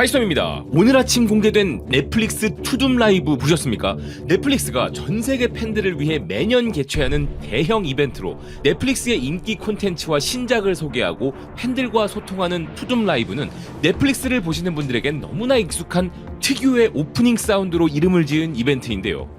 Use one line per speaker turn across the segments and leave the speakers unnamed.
파이썸입니다. 오늘 아침 공개된 넷플릭스 투둠 라이브 보셨습니까? 넷플릭스가 전 세계 팬들을 위해 매년 개최하는 대형 이벤트로 넷플릭스의 인기 콘텐츠와 신작을 소개하고 팬들과 소통하는 투둠 라이브는 넷플릭스를 보시는 분들에겐 너무나 익숙한 특유의 오프닝 사운드로 이름을 지은 이벤트인데요.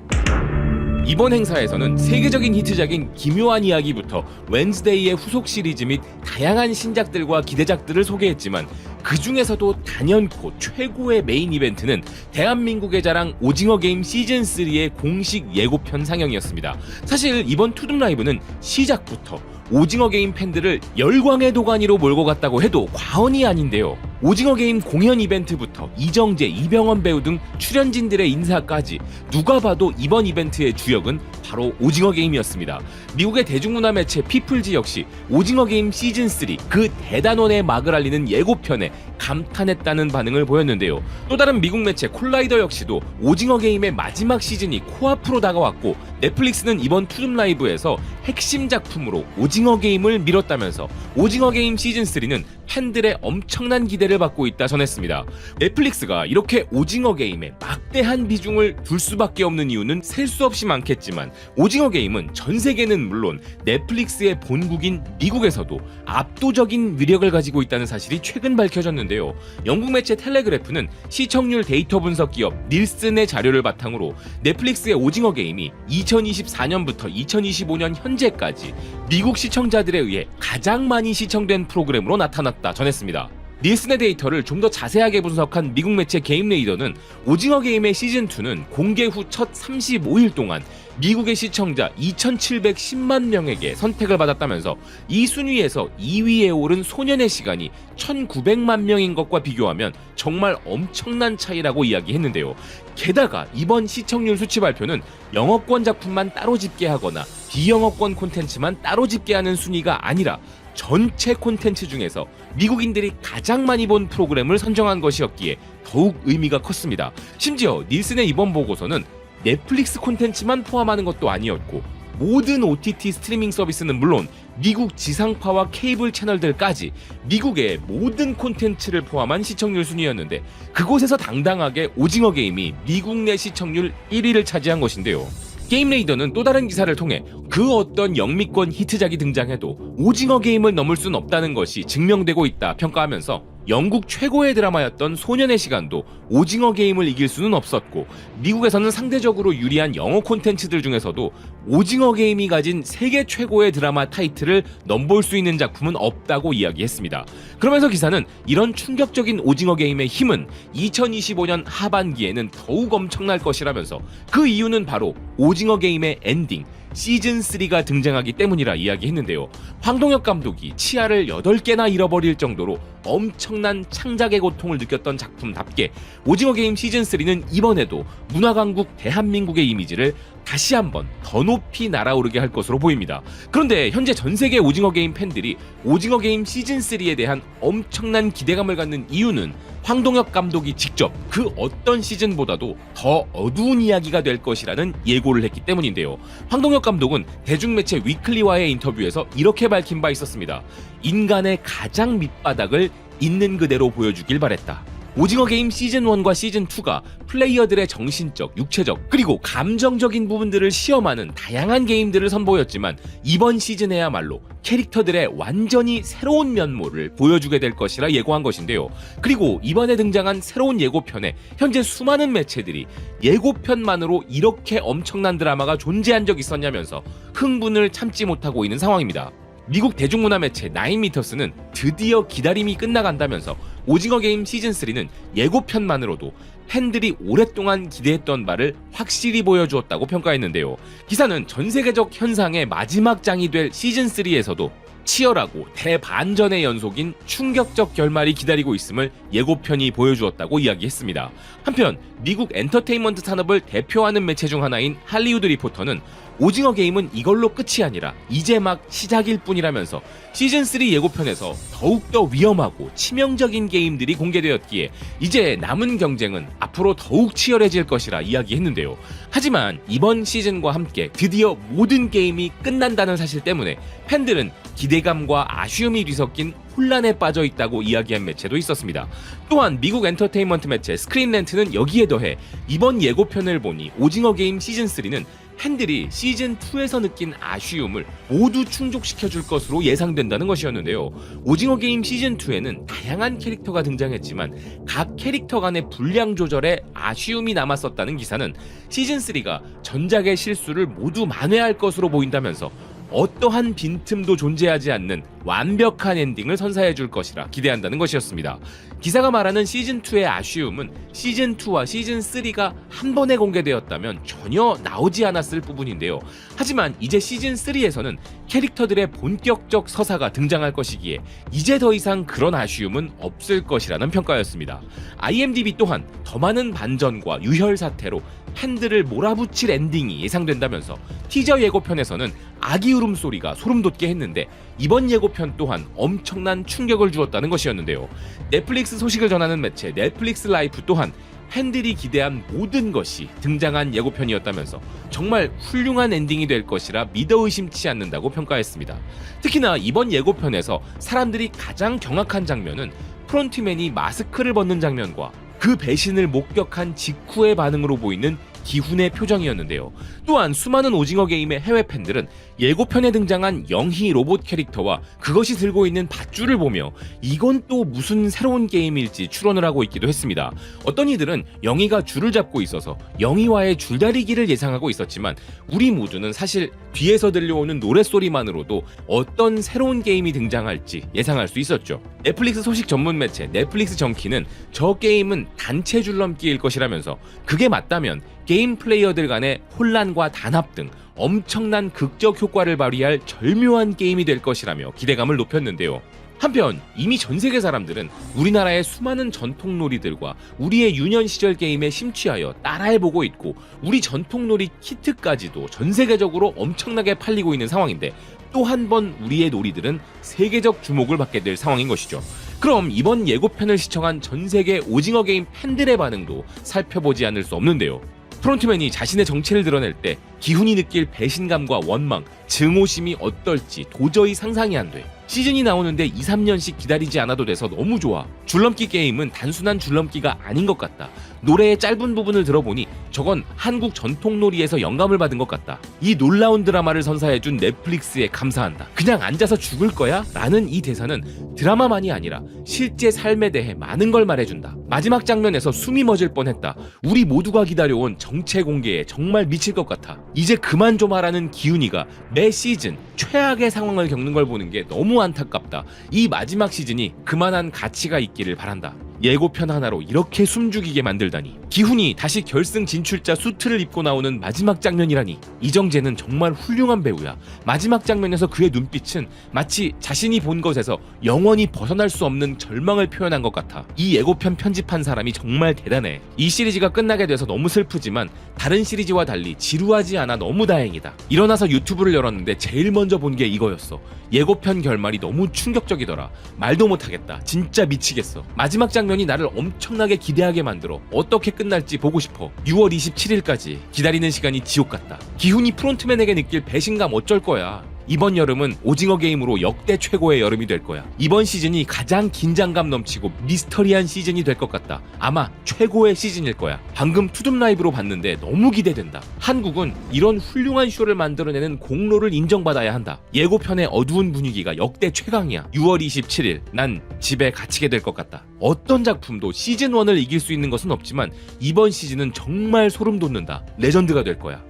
이번 행사에서는 세계적인 히트작인 기묘한 이야기부터 웬즈데이의 후속 시리즈 및 다양한 신작들과 기대작들을 소개했지만 그 중에서도 단연코 최고의 메인 이벤트는 대한민국의 자랑 오징어 게임 시즌3의 공식 예고편 상영이었습니다. 사실 이번 투둠 라이브는 시작부터 오징어 게임 팬들을 열광의 도가니로 몰고 갔다고 해도 과언이 아닌데요. 오징어 게임 공연 이벤트부터 이정재, 이병헌 배우 등 출연진들의 인사까지 누가 봐도 이번 이벤트의 주역은 바로 오징어 게임이었습니다. 미국의 대중문화 매체 피플즈 역시 오징어 게임 시즌3 그 대단원의 막을 알리는 예고편에 감탄했다는 반응을 보였는데요. 또 다른 미국 매체 콜라이더 역시도 오징어 게임의 마지막 시즌이 코앞으로 다가왔고 넷플릭스는 이번 투둠 라이브에서 핵심 작품으로 오징어 게임을 밀었다면서 오징어 게임 시즌3는 팬들의 엄청난 기대를 받고 있다 전했습니다. 넷플릭스가 이렇게 오징어 게임에 막대한 비중을 둘 수밖에 없는 이유는 셀 수 없이 많겠지만 오징어 게임은 전 세계는 물론 넷플릭스의 본국인 미국에서도 압도적인 위력을 가지고 있다는 사실이 최근 밝혀졌는데요. 영국 매체 텔레그래프는 시청률 데이터 분석 기업 닐슨의 자료를 바탕으로 넷플릭스의 오징어 게임이 2024년부터 2025년 현재까지 미국 시청자들에 의해 가장 많이 시청된 프로그램으로 나타났다 전했습니다. 닐슨의 데이터를 좀 더 자세하게 분석한 미국 매체 게임레이더는 오징어 게임의 시즌2는 공개 후 첫 35일 동안 미국의 시청자 2,710만 명에게 선택을 받았다면서 이 순위에서 2위에 오른 소년의 시간이 1,900만 명인 것과 비교하면 정말 엄청난 차이라고 이야기했는데요. 게다가 이번 시청률 수치 발표는 영어권 작품만 따로 집계하거나 비영어권 콘텐츠만 따로 집계하는 순위가 아니라 전체 콘텐츠 중에서 미국인들이 가장 많이 본 프로그램을 선정한 것이었기에 더욱 의미가 컸습니다. 심지어 닐슨의 이번 보고서는 넷플릭스 콘텐츠만 포함하는 것도 아니었고 모든 OTT 스트리밍 서비스는 물론 미국 지상파와 케이블 채널들까지 미국의 모든 콘텐츠를 포함한 시청률 순위였는데 그곳에서 당당하게 오징어 게임이 미국 내 시청률 1위를 차지한 것인데요. 게임레이더는 또 다른 기사를 통해 그 어떤 영미권 히트작이 등장해도 오징어 게임을 넘을 순 없다는 것이 증명되고 있다 평가하면서 영국 최고의 드라마였던 소년의 시간도 오징어 게임을 이길 수는 없었고 미국에서는 상대적으로 유리한 영어 콘텐츠들 중에서도 오징어 게임이 가진 세계 최고의 드라마 타이틀을 넘볼 수 있는 작품은 없다고 이야기했습니다. 그러면서 기사는 이런 충격적인 오징어 게임의 힘은 2025년 하반기에는 더욱 엄청날 것이라면서 그 이유는 바로 오징어 게임의 엔딩 시즌3가 등장하기 때문이라 이야기했는데요. 황동혁 감독이 치아를 8개나 잃어버릴 정도로 엄청난 창작의 고통을 느꼈던 작품답게 오징어 게임 시즌3는 이번에도 문화강국 대한민국의 이미지를 다시 한번 더 높이 날아오르게 할 것으로 보입니다. 그런데 현재 전세계 오징어 게임 팬들이 오징어 게임 시즌3에 대한 엄청난 기대감을 갖는 이유는 황동혁 감독이 직접 그 어떤 시즌보다도 더 어두운 이야기가 될 것이라는 예고를 했기 때문인데요. 황동혁 감독은 대중매체 위클리와의 인터뷰에서 이렇게 밝힌 바 있었습니다. 인간의 가장 밑바닥을 있는 그대로 보여주길 바랬다. 오징어 게임 시즌1과 시즌2가 플레이어들의 정신적, 육체적, 그리고 감정적인 부분들을 시험하는 다양한 게임들을 선보였지만 이번 시즌에야말로 캐릭터들의 완전히 새로운 면모를 보여주게 될 것이라 예고한 것인데요. 그리고 이번에 등장한 새로운 예고편에 현재 수많은 매체들이 예고편만으로 이렇게 엄청난 드라마가 존재한 적 있었냐면서 흥분을 참지 못하고 있는 상황입니다. 미국 대중문화 매체 나인미터스는 드디어 기다림이 끝나간다면서 오징어 게임 시즌3는 예고편만으로도 팬들이 오랫동안 기대했던 바를 확실히 보여주었다고 평가했는데요. 기사는 전세계적 현상의 마지막 장이 될 시즌3에서도 치열하고 대반전의 연속인 충격적 결말이 기다리고 있음을 예고편이 보여주었다고 이야기했습니다. 한편 미국 엔터테인먼트 산업을 대표하는 매체 중 하나인 할리우드 리포터는 오징어 게임은 이걸로 끝이 아니라 이제 막 시작일 뿐이라면서 시즌3 예고편에서 더욱더 위험하고 치명적인 게임들이 공개되었기에 이제 남은 경쟁은 앞으로 더욱 치열해질 것이라 이야기했는데요. 하지만 이번 시즌과 함께 드디어 모든 게임이 끝난다는 사실 때문에 팬들은 기대감과 아쉬움이 뒤섞인 혼란에 빠져 있다고 이야기한 매체도 있었습니다. 또한 미국 엔터테인먼트 매체 스크린랜트는 여기에 더해 이번 예고편을 보니 오징어 게임 시즌3는 팬들이 시즌2에서 느낀 아쉬움을 모두 충족시켜줄 것으로 예상된다는 것이었는데요. 오징어 게임 시즌2에는 다양한 캐릭터가 등장했지만 각 캐릭터 간의 분량 조절에 아쉬움이 남았었다는 기사는 시즌3가 전작의 실수를 모두 만회할 것으로 보인다면서 어떠한 빈틈도 존재하지 않는 완벽한 엔딩을 선사해줄 것이라 기대한다는 것이었습니다. 기사가 말하는 시즌2의 아쉬움은 시즌2와 시즌3가 한 번에 공개되었다면 전혀 나오지 않았을 부분인데요. 하지만 이제 시즌3에서는 캐릭터들의 본격적 서사가 등장할 것이기에 이제 더 이상 그런 아쉬움은 없을 것이라는 평가였습니다. IMDb 또한 더 많은 반전과 유혈 사태로 팬들을 몰아붙일 엔딩이 예상된다면서 티저 예고편에서는 아기 울음소리가 소름돋게 했는데 이번 예고편 또한 엄청난 충격을 주었다는 것이었는데요. 넷플릭스 소식을 전하는 매체 넷플릭스 라이프 또한 팬들이 기대한 모든 것이 등장한 예고편이었다면서 정말 훌륭한 엔딩이 될 것이라 믿어 의심치 않는다고 평가했습니다. 특히나 이번 예고편에서 사람들이 가장 경악한 장면은 프론트맨이 마스크를 벗는 장면과 그 배신을 목격한 직후의 반응으로 보이는 기훈의 표정이었는데요. 또한 수많은 오징어 게임의 해외 팬들은 예고편에 등장한 영희 로봇 캐릭터와 그것이 들고 있는 밧줄을 보며 이건 또 무슨 새로운 게임일지 추론을 하고 있기도 했습니다. 어떤 이들은 영희가 줄을 잡고 있어서 영희와의 줄다리기를 예상하고 있었지만 우리 모두는 사실 뒤에서 들려오는 노랫소리만으로도 어떤 새로운 게임이 등장할지 예상할 수 있었죠. 넷플릭스 소식 전문 매체 넷플릭스 정키는 저 게임은 단체 줄넘기일 것이라면서 그게 맞다면 게임 플레이어들 간의 혼란과 단합 등 엄청난 극적 효과를 발휘할 절묘한 게임이 될 것이라며 기대감을 높였는데요. 한편 이미 전 세계 사람들은 우리나라의 수많은 전통놀이들과 우리의 유년 시절 게임에 심취하여 따라해보고 있고 우리 전통놀이 키트까지도 전 세계적으로 엄청나게 팔리고 있는 상황인데 또 한 번 우리의 놀이들은 세계적 주목을 받게 될 상황인 것이죠. 그럼 이번 예고편을 시청한 전 세계 오징어 게임 팬들의 반응도 살펴보지 않을 수 없는데요. 프론트맨이 자신의 정체를 드러낼 때 기훈이 느낄 배신감과 원망, 증오심이 어떨지 도저히 상상이 안 돼. 시즌이 나오는데 2, 3년씩 기다리지 않아도 돼서 너무 좋아. 줄넘기 게임은 단순한 줄넘기가 아닌 것 같다. 노래의 짧은 부분을 들어보니 저건 한국 전통놀이에서 영감을 받은 것 같다. 이 놀라운 드라마를 선사해준 넷플릭스에 감사한다. 그냥 앉아서 죽을 거야? 라는 이 대사는 드라마만이 아니라 실제 삶에 대해 많은 걸 말해준다. 마지막 장면에서 숨이 멎을 뻔했다. 우리 모두가 기다려온 정체 공개에 정말 미칠 것 같아. 이제 그만 좀 하라는 기훈이가 매 시즌 최악의 상황을 겪는 걸 보는 게 너무 안타깝다. 이 마지막 시즌이 그만한 가치가 있기를 바란다. 예고편 하나로 이렇게 숨죽이게 만들다니. 기훈이 다시 결승 진출자 수트를 입고 나오는 마지막 장면이라니. 이정재는 정말 훌륭한 배우야. 마지막 장면에서 그의 눈빛은 마치 자신이 본 것에서 영원히 벗어날 수 없는 절망을 표현한 것 같아. 이 예고편 편집한 사람이 정말 대단해. 이 시리즈가 끝나게 돼서 너무 슬프지만 다른 시리즈와 달리 지루하지 않아 너무 다행이다. 일어나서 유튜브를 열었는데 제일 먼저 본 게 이거였어. 예고편 결말이 너무 충격적이더라. 말도 못하겠다. 진짜 미치겠어. 마지막 장면이 나를 엄청나게 기대하게 만들어. 어떻게 끝날지 보고 싶어. 6월 27일까지 기다리는 시간이 지옥 같다. 기훈이 프론트맨에게 느낄 배신감 어쩔 거야. 이번 여름은 오징어 게임으로 역대 최고의 여름이 될 거야. 이번 시즌이 가장 긴장감 넘치고 미스터리한 시즌이 될 것 같다. 아마 최고의 시즌일 거야. 방금 투둠 라이브로 봤는데 너무 기대된다. 한국은 이런 훌륭한 쇼를 만들어내는 공로를 인정받아야 한다. 예고편의 어두운 분위기가 역대 최강이야. 6월 27일 난 집에 갇히게 될 것 같다. 어떤 작품도 시즌 1을 이길 수 있는 것은 없지만 이번 시즌은 정말 소름 돋는다. 레전드가 될 거야.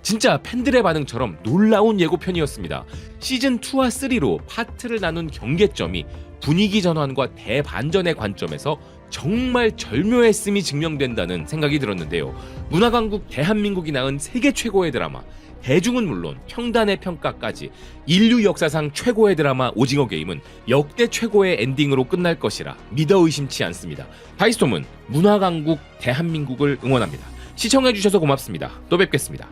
진짜 팬들의 반응처럼 놀라운 예고편이었습니다. 시즌2와 3로 파트를 나눈 경계점이 분위기 전환과 대반전의 관점에서 정말 절묘했음이 증명된다는 생각이 들었는데요. 문화강국 대한민국이 낳은 세계 최고의 드라마, 대중은 물론 평단의 평가까지 인류 역사상 최고의 드라마 오징어 게임은 역대 최고의 엔딩으로 끝날 것이라 믿어 의심치 않습니다. 바이스톰은 문화강국 대한민국을 응원합니다. 시청해주셔서 고맙습니다. 또 뵙겠습니다.